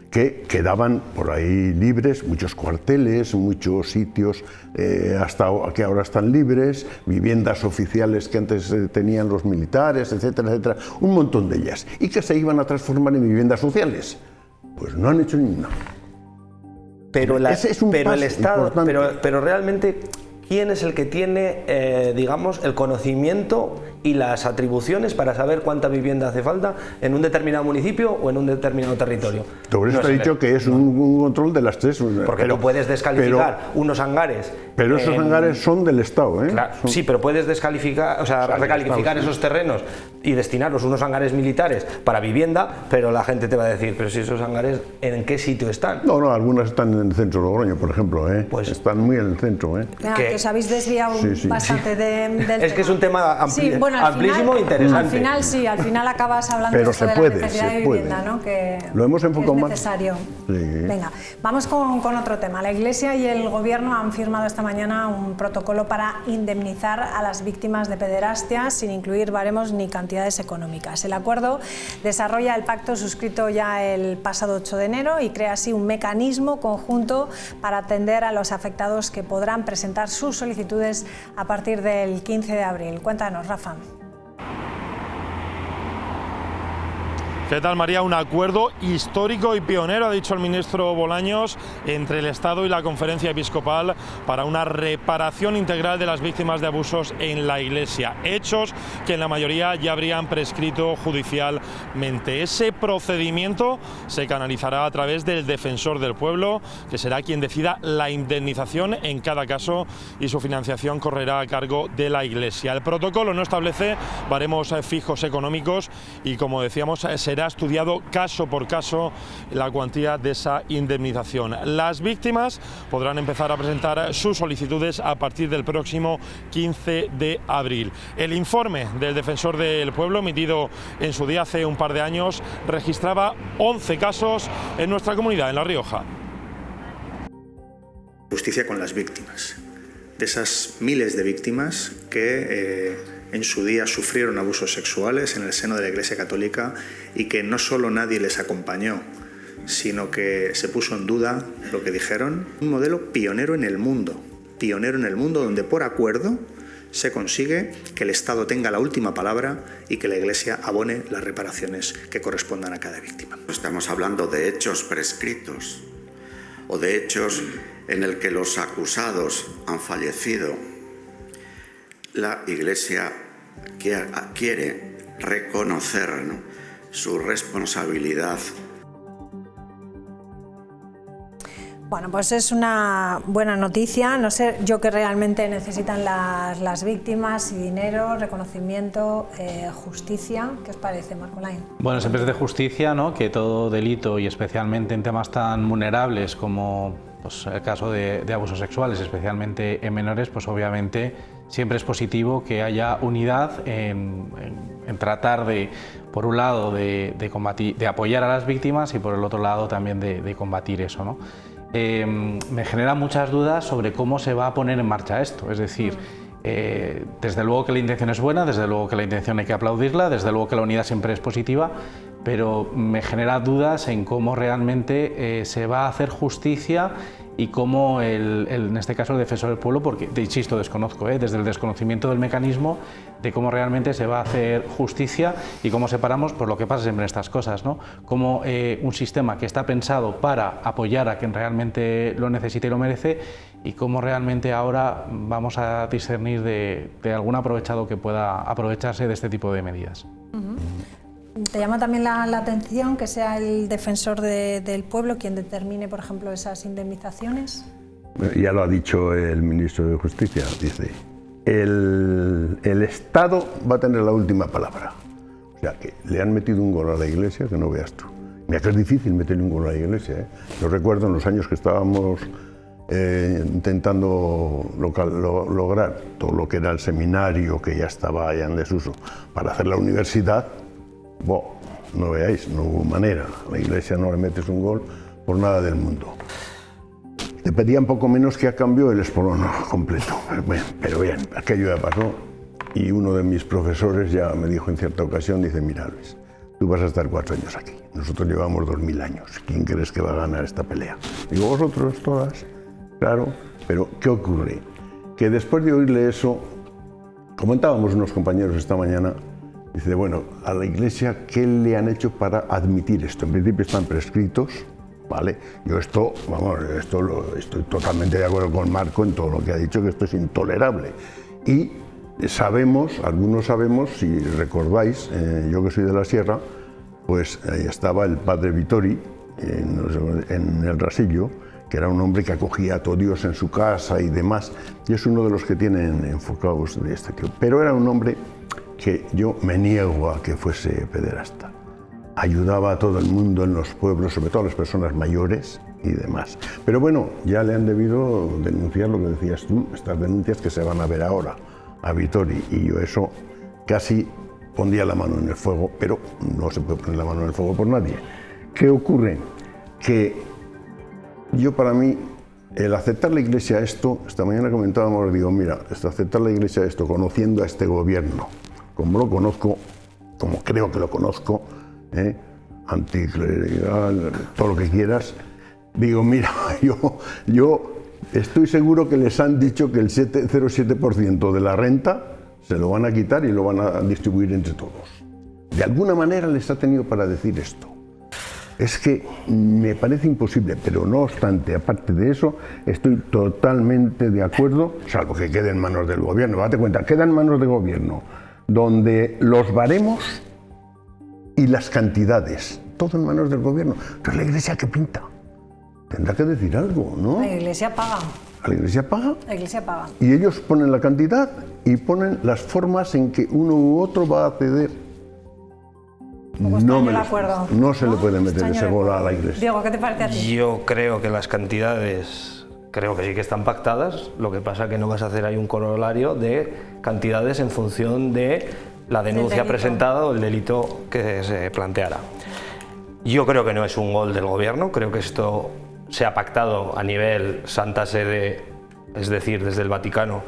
que quedaban por ahí libres muchos cuarteles, muchos sitios hasta que ahora están libres, viviendas oficiales que antes tenían los militares, etcétera, etcétera, un montón de ellas, y que se iban a transformar en viviendas sociales. Pues no han hecho ninguna. Pero el Estado, pero realmente, ¿quién es el que tiene, digamos, el conocimiento y las atribuciones para saber cuánta vivienda hace falta en un determinado municipio o en un determinado territorio? Por eso te he dicho que es un control de las tres. Porque no puedes descalificar unos hangares. Pero esos hangares son del Estado, ¿eh? Claro, sí, pero puedes descalificar, recalificar esos terrenos y destinarlos unos hangares militares para vivienda, pero la gente te va a decir, pero si esos hangares, ¿en qué sitio están? No, algunas están en el centro de Logroño, por ejemplo, ¿eh? Pues están muy en el centro, ¿eh? Que os habéis desviado bastante del tema. Es que es un tema amplísimo e interesante. Al final acabas hablando de la necesidad de vivienda, ¿no? Que lo hemos enfocado es más. Necesario. Venga, vamos con otro tema. La Iglesia y el Gobierno han firmado esta mañana un protocolo para indemnizar a las víctimas de pederastia sin incluir baremos ni cantidades económicas. El acuerdo desarrolla el pacto suscrito ya el pasado 8 de enero y crea así un mecanismo conjunto para atender a los afectados que podrán presentar sus solicitudes a partir del 15 de abril. Cuéntanos, Rafa. ¿Qué tal, María? Un acuerdo histórico y pionero, ha dicho el ministro Bolaños, entre el Estado y la Conferencia Episcopal para una reparación integral de las víctimas de abusos en la Iglesia. Hechos que en la mayoría ya habrían prescrito judicialmente. Ese procedimiento se canalizará a través del Defensor del Pueblo, que será quien decida la indemnización en cada caso, y su financiación correrá a cargo de la Iglesia. El protocolo no establece baremos fijos económicos y, como decíamos, será estudiado caso por caso la cuantía de esa indemnización. Las víctimas podrán empezar a presentar sus solicitudes a partir del próximo 15 de abril. El informe del Defensor del Pueblo, emitido en su día hace un par de años, registraba 11 casos en nuestra comunidad, en La Rioja. Justicia con las víctimas, de esas miles de víctimas que en su día sufrieron abusos sexuales en el seno de la Iglesia Católica y que no solo nadie les acompañó, sino que se puso en duda lo que dijeron. Un modelo pionero en el mundo donde por acuerdo se consigue que el Estado tenga la última palabra y que la Iglesia abone las reparaciones que correspondan a cada víctima. Estamos hablando de hechos prescritos o de hechos en el que los acusados han fallecido. La Iglesia quiere reconocer, ¿no?, su responsabilidad. Bueno, pues es una buena noticia. No sé yo qué realmente necesitan las víctimas, y dinero, reconocimiento, justicia. ¿Qué os parece, Marco Lain? Bueno, siempre es de justicia, ¿no?, que todo delito, y especialmente en temas tan vulnerables como pues, el caso de abusos sexuales, especialmente en menores, pues obviamente siempre es positivo que haya unidad en tratar de, por un lado, de apoyar a las víctimas y por el otro lado también de combatir eso, ¿no? Me genera muchas dudas sobre cómo se va a poner en marcha esto, es decir, desde luego que la intención es buena, desde luego que la intención hay que aplaudirla, desde luego que la unidad siempre es positiva, pero me genera dudas en cómo realmente se va a hacer justicia y cómo, en este caso, el defensor del pueblo, porque, insisto, desconozco, desde el desconocimiento del mecanismo, de cómo realmente se va a hacer justicia y cómo separamos, por lo que pasa siempre en estas cosas, ¿no? Como un sistema que está pensado para apoyar a quien realmente lo necesita y lo merece, y cómo realmente ahora vamos a discernir de algún aprovechado que pueda aprovecharse de este tipo de medidas. ¿Te llama también la atención que sea el defensor del pueblo quien determine, por ejemplo, esas indemnizaciones? Ya lo ha dicho el ministro de Justicia, dice, el Estado va a tener la última palabra. O sea, que le han metido un gol a la Iglesia que no veas tú. Mira que es difícil meterle un gol a la Iglesia, ¿eh? Yo recuerdo en los años que estábamos intentando lograr todo lo que era el seminario, que ya estaba ya en desuso, para hacer la universidad. No veáis, no hubo manera. A la Iglesia no le metes un gol por nada del mundo. Te pedían poco menos que a cambio el espolón completo. Bueno, pero bien, aquello ya pasó. Y uno de mis profesores ya me dijo en cierta ocasión, dice, mira Luis, tú vas a estar 4 años aquí. Nosotros llevamos 2000 años. ¿Quién crees que va a ganar esta pelea? Digo, vosotros todas. Claro, pero ¿qué ocurre? Que después de oírle eso, comentábamos unos compañeros esta mañana, dice, bueno, a la Iglesia, ¿qué le han hecho para admitir esto? En principio están prescritos, ¿vale? Yo estoy totalmente de acuerdo con Marco en todo lo que ha dicho, que esto es intolerable. Y sabemos, algunos sabemos, si recordáis, yo que soy de la Sierra, pues ahí estaba el padre Vittori en el Rasillo, que era un hombre que acogía a todo Dios en su casa y demás, y es uno de los que tienen enfocados de este tipo. Pero era un hombre que yo me niego a que fuese pederasta. Ayudaba a todo el mundo en los pueblos, sobre todo a las personas mayores y demás. Pero bueno, ya le han debido denunciar lo que decías tú, estas denuncias que se van a ver ahora a Vittori, y yo eso casi pondría la mano en el fuego, pero no se puede poner la mano en el fuego por nadie. ¿Qué ocurre? Que yo, para mí, el aceptar la Iglesia esto, esta mañana comentábamos, digo, mira, aceptar la Iglesia esto, conociendo a este gobierno, como lo conozco, como creo que lo conozco, anticlerical, todo lo que quieras, digo, mira, yo estoy seguro que les han dicho que el 0,7% de la renta se lo van a quitar y lo van a distribuir entre todos. De alguna manera les ha tenido para decir esto. Es que me parece imposible, pero no obstante, aparte de eso, estoy totalmente de acuerdo, salvo que quede en manos del gobierno. Date cuenta, queda en manos del gobierno, donde los baremos y las cantidades, todo en manos del gobierno. Entonces, ¿la Iglesia qué pinta? Tendrá que decir algo, ¿no? La Iglesia paga. ¿La Iglesia paga? La Iglesia paga. Y ellos ponen la cantidad y ponen las formas en que uno u otro va a acceder. No se le puede meter ese gol a la Iglesia. Diego, ¿qué te parece a ti? Yo creo que las cantidades, creo que sí que están pactadas, lo que pasa que no vas a hacer ahí un corolario de cantidades en función de la denuncia presentada o el delito que se planteara. Yo creo que no es un gol del gobierno, creo que esto se ha pactado a nivel Santa Sede, es decir, desde el Vaticano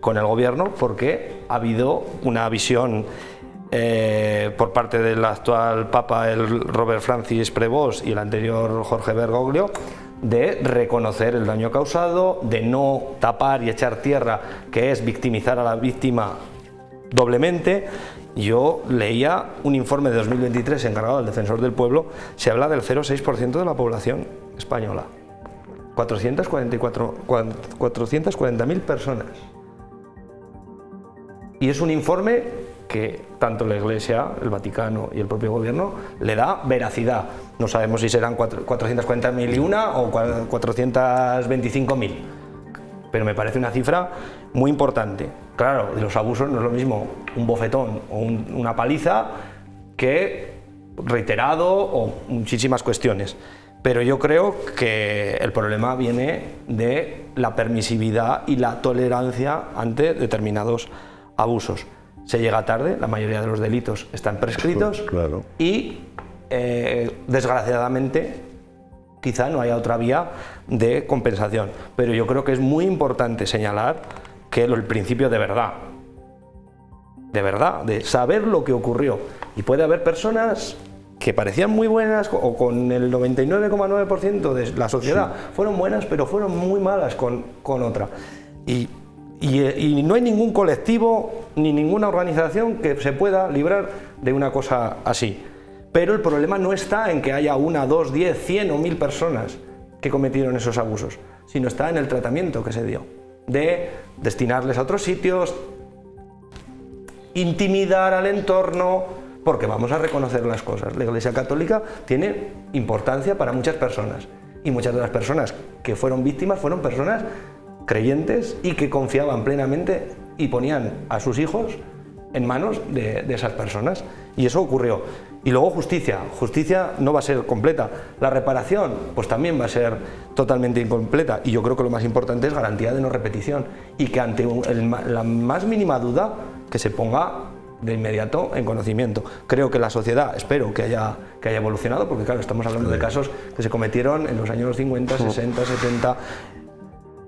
con el gobierno, porque ha habido una visión por parte del actual Papa, el Robert Francis Prevost, y el anterior Jorge Bergoglio, de reconocer el daño causado, de no tapar y echar tierra, que es victimizar a la víctima doblemente. Yo leía un informe de 2023 encargado del Defensor del Pueblo, se habla del 0,6% de la población española, 440.000 personas. Y es un informe que tanto la Iglesia, el Vaticano y el propio gobierno le da veracidad. No sabemos si serán 440.001 o 425.000, pero me parece una cifra muy importante. Claro, de los abusos no es lo mismo un bofetón o una paliza que reiterado o muchísimas cuestiones. Pero yo creo que el problema viene de la permisividad y la tolerancia ante determinados abusos. Se llega tarde, la mayoría de los delitos están prescritos, claro. Y desgraciadamente quizá no haya otra vía de compensación. Pero yo creo que es muy importante señalar que el principio de verdad, de saber lo que ocurrió. Y puede haber personas que parecían muy buenas o con el 99,9% de la sociedad fueron buenas, pero fueron muy malas con otra. Y no hay ningún colectivo ni ninguna organización que se pueda librar de una cosa así. Pero el problema no está en que haya 1, 2, 10, 100 o 1000 personas que cometieron esos abusos, sino está en el tratamiento que se dio, de destinarles a otros sitios, intimidar al entorno, porque vamos a reconocer las cosas. La Iglesia Católica tiene importancia para muchas personas, y muchas de las personas que fueron víctimas fueron personas creyentes y que confiaban plenamente y ponían a sus hijos en manos de esas personas, y eso ocurrió. Y luego justicia no va a ser completa, la reparación pues también va a ser totalmente incompleta, y yo creo que lo más importante es garantía de no repetición, y que ante la más mínima duda que se ponga de inmediato en conocimiento. Creo que la sociedad, espero que haya evolucionado, porque claro, estamos hablando de casos que se cometieron en los años 50, 60, 70.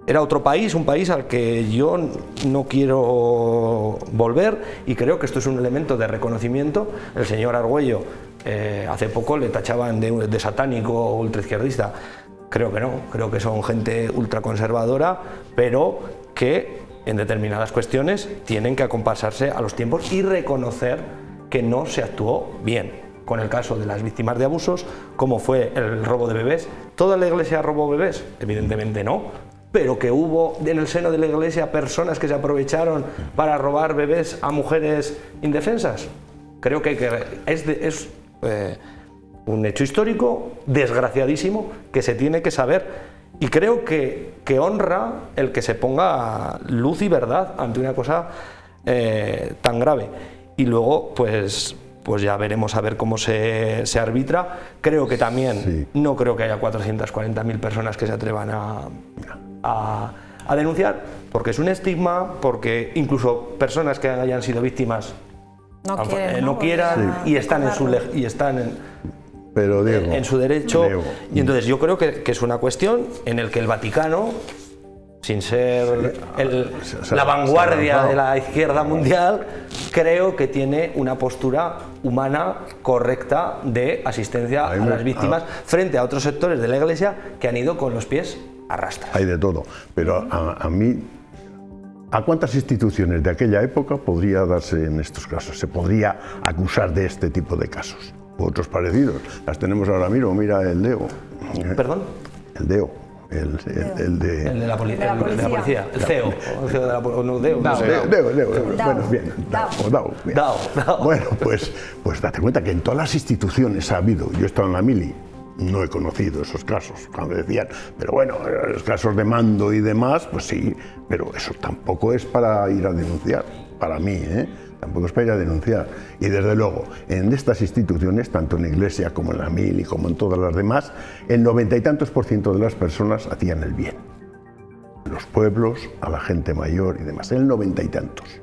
Era otro país, un país al que yo no quiero volver, y creo que esto es un elemento de reconocimiento. El señor Argüello hace poco le tachaban de satánico o ultraizquierdista. Creo que no, creo que son gente ultraconservadora, pero que en determinadas cuestiones tienen que acompasarse a los tiempos y reconocer que no se actuó bien. Con el caso de las víctimas de abusos, como fue el robo de bebés. ¿Toda la Iglesia robó bebés? Evidentemente no, pero que hubo en el seno de la Iglesia personas que se aprovecharon para robar bebés a mujeres indefensas. Creo que es un hecho histórico desgraciadísimo que se tiene que saber. Y creo que honra el que se ponga luz y verdad ante una cosa tan grave. Y luego, pues ya veremos a ver cómo se arbitra. Creo que también, no creo que haya 440.000 personas que se atrevan a denunciar, porque es un estigma, porque incluso personas que hayan sido víctimas no quieran, y están Pero, Diego, en su derecho. Diego. Y entonces yo creo que es una cuestión en la que el Vaticano, sin ser la vanguardia de la izquierda mundial, creo que tiene una postura humana correcta de asistencia a las víctimas frente a otros sectores de la Iglesia que han ido con los pies a rastras. Hay de todo, pero a mí, ¿a cuántas instituciones de aquella época podría darse en estos casos? Se podría acusar de este tipo de casos. Otros parecidos, las tenemos ahora mismo, mira el DEO. ¿Perdón? El DEO, el de la policía, el CEO, DEO, bueno, bien, DAO. Bueno, pues date cuenta que en todas las instituciones ha habido, yo he estado en la mili, no he conocido esos casos, cuando decían, pero bueno, los casos de mando y demás, pues sí, pero eso tampoco es para ir a denunciar, para mí, tampoco es para ir a denunciar. Y desde luego, en estas instituciones, tanto en la Iglesia como en la mili, como en todas las demás, el 90 y tantos % de las personas hacían el bien. Los pueblos, a la gente mayor y demás, el 90 y tantos.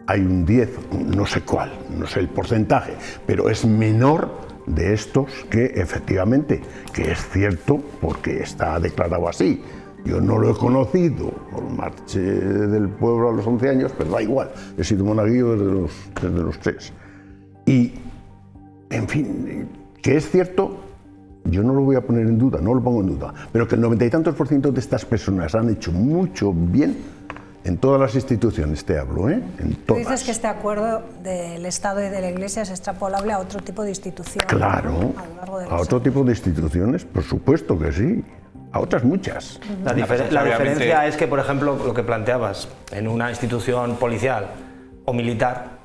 Hay un 10, no sé cuál, no sé el porcentaje, pero es menor de estos que efectivamente, que es cierto porque está declarado así. Yo no lo he conocido, marché del pueblo a los 11 años, pero da igual, he sido monaguillo desde los 3. Y, en fin, que es cierto, yo no lo voy a poner en duda, no lo pongo en duda, pero que el 90 y tantos % de estas personas han hecho mucho bien en todas las instituciones, te hablo, en todas. Tú dices que este acuerdo del Estado y de la Iglesia es extrapolable a otro tipo de instituciones. Claro, a otro tipo de instituciones, por supuesto que sí. A otras muchas. La diferencia es que, por ejemplo, lo que planteabas, en una institución policial o militar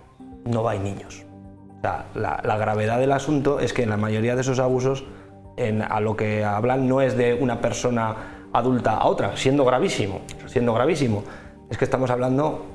no hay niños. O sea, la gravedad del asunto es que en la mayoría de esos abusos a lo que hablan no es de una persona adulta a otra, siendo gravísimo. Es que estamos hablando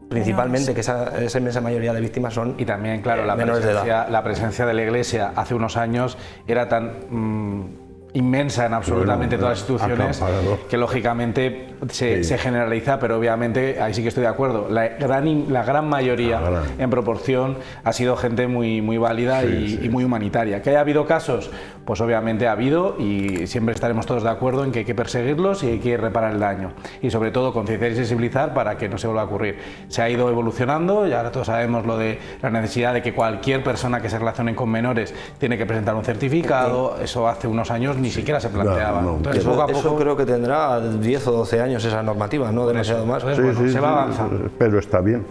principalmente que esa inmensa mayoría de víctimas son y también, claro, menores de edad. La presencia de la Iglesia hace unos años era tan inmensa en absolutamente todas las instituciones que lógicamente se generaliza, pero obviamente ahí sí que estoy de acuerdo. La gran mayoría en proporción ha sido gente muy válida y muy humanitaria. ¿Que haya habido casos? Pues obviamente ha habido, y siempre estaremos todos de acuerdo en que hay que perseguirlos y hay que reparar el daño y sobre todo concienciar y sensibilizar para que no se vuelva a ocurrir. Se ha ido evolucionando y ahora todos sabemos lo de la necesidad de que cualquier persona que se relacione con menores tiene que presentar un certificado. Eso hace unos años ni siquiera se planteaba. Entonces, poco a poco, eso creo que tendrá 10 o 12 años esa normativa, no demasiado más. Se va avanzando. Pero está bien.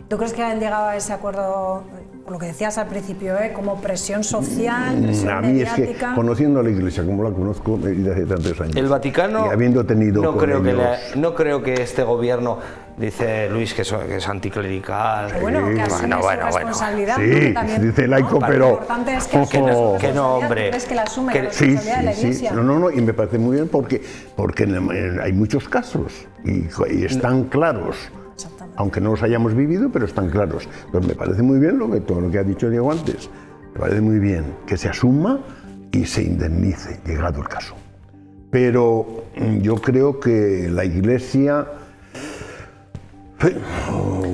¿Tú crees que han llegado a ese acuerdo, por lo que decías al principio, como presión social, presión a mí mediática? Es que, conociendo a la Iglesia como la conozco desde hace tantos años, el Vaticano, y habiendo tenido no creo que este gobierno, dice Luis, que es anticlerical. Pero bueno, que asume su responsabilidad. Sí, también, dice laico, pero lo importante es que no, hombre. ¿Crees que la asume la responsabilidad de la Iglesia? No, y me parece muy bien porque hay muchos casos y están claros. Aunque no los hayamos vivido, pero están claros. Entonces me parece muy bien todo lo que ha dicho Diego antes. Me parece muy bien que se asuma y se indemnice, llegado el caso. Pero yo creo que la Iglesia...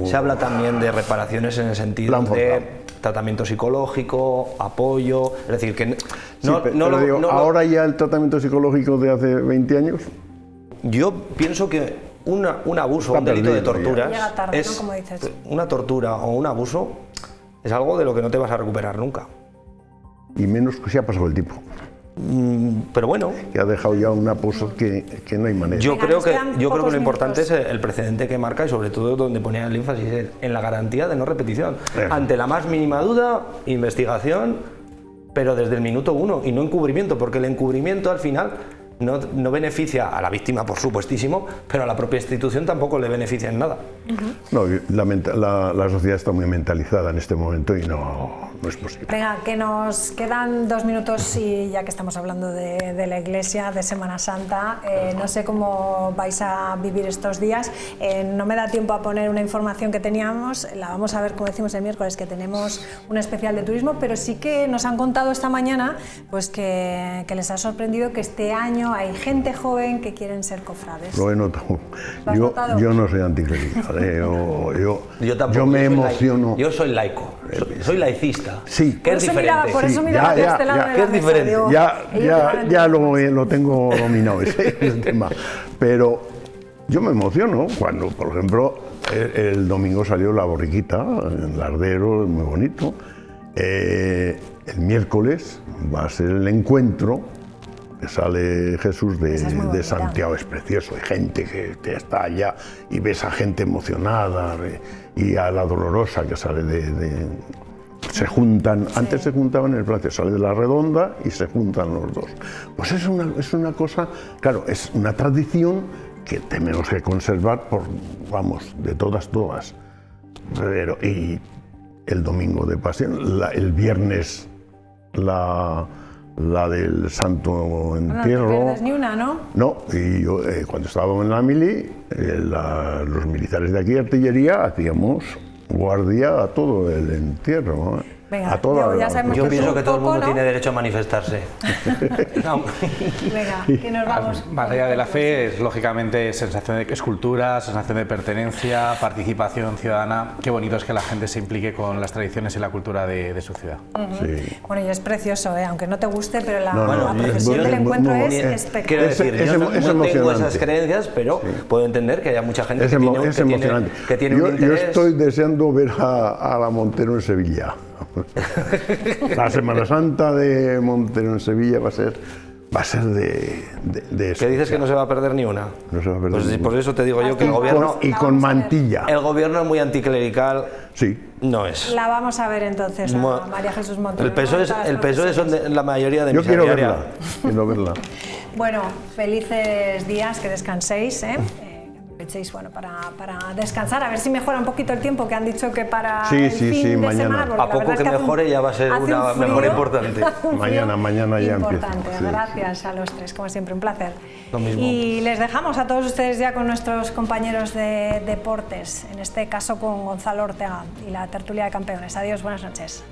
Se habla también de reparaciones en el sentido de tratamiento psicológico, apoyo, es decir, que ahora ya el tratamiento psicológico de hace 20 años. Yo pienso que un abuso, un delito de torturas, llega tarde, es ¿no? Como dices. Una tortura o un abuso es algo de lo que no te vas a recuperar nunca. Y menos que se ha pasado el tipo. Pero bueno, que ha dejado ya una cosa que no hay manera. Yo creo que lo importante es el precedente que marca y sobre todo donde ponía el énfasis en la garantía de no repetición. Ante la más mínima duda, investigación, pero desde el minuto 1 y no encubrimiento, porque el encubrimiento al final no beneficia a la víctima, por supuestísimo, pero a la propia institución tampoco le beneficia en nada. No, la sociedad está muy mentalizada en este momento y no es posible. Venga, que nos quedan 2 minutos y ya que estamos hablando de la Iglesia, de Semana Santa, no sé cómo vais a vivir estos días. No me da tiempo a poner una información que teníamos, la vamos a ver, como decimos el miércoles, que tenemos un especial de turismo, pero sí que nos han contado esta mañana pues que les ha sorprendido que este año hay gente joven que quieren ser cofrades. Lo he notado. Yo no soy anticlerical. Yo me emociono. Yo soy laico, soy laicista. Sí. Que es diferente. Por eso mira hacia este lado de la mesa, digo, ya lo tengo dominado ese tema. Pero yo me emociono cuando, por ejemplo, el domingo salió la borriquita en Lardero, muy bonito. El miércoles va a ser el encuentro. Sale Jesús de Santiago, es precioso, hay gente que está allá y ves a gente emocionada y a la Dolorosa que sale se juntan, antes se juntaban en el Palacio, sale de la Redonda y se juntan los dos. Pues es una cosa, claro, es una tradición que tenemos que conservar de todas. Pero, y el domingo de Pasión, el viernes la del Santo Entierro. No pierdes ni una, ¿no? No, y yo cuando estábamos en la mili, los militares de aquí, artillería, hacíamos guardia a todo el entierro. Venga, a toda yo pienso que todo el mundo tiene derecho a manifestarse. Venga, que nos vamos. Batalla de la Fe es lógicamente sensación de escultura, sensación de pertenencia, participación ciudadana. Qué bonito es que la gente se implique con las tradiciones y la cultura de su ciudad. Sí. Bueno, y es precioso, aunque no te guste, pero la procesión del encuentro es espectacular. Quiero decir, yo no tengo esas creencias, pero puedo entender que haya mucha gente que tiene un interés. Yo estoy deseando ver a la Montero en Sevilla. La Semana Santa de Montero en Sevilla va a ser de ¿Qué dices que no se va a perder ni una? No se va a perder pues ni por una. eso te digo yo que el gobierno... Y con mantilla. El gobierno es muy anticlerical. Sí. No es. La vamos a ver entonces, a María Jesús Montero. El PSOE son la mayoría de mis quiero verla. Bueno, felices días, que descanséis, aprovechéis, bueno, para descansar, a ver si mejora un poquito el tiempo, que han dicho que para sí, el sí, fin sí, de mañana. semana, porque A la poco verdad que es que mejore ya va a ser una mejora importante. Mañana ya importante. empieza. Sí. Gracias a los tres, como siempre, un placer. Lo mismo. Y les dejamos a todos ustedes ya con nuestros compañeros de deportes, en este caso con Gonzalo Ortega y la tertulia de campeones. Adiós, buenas noches.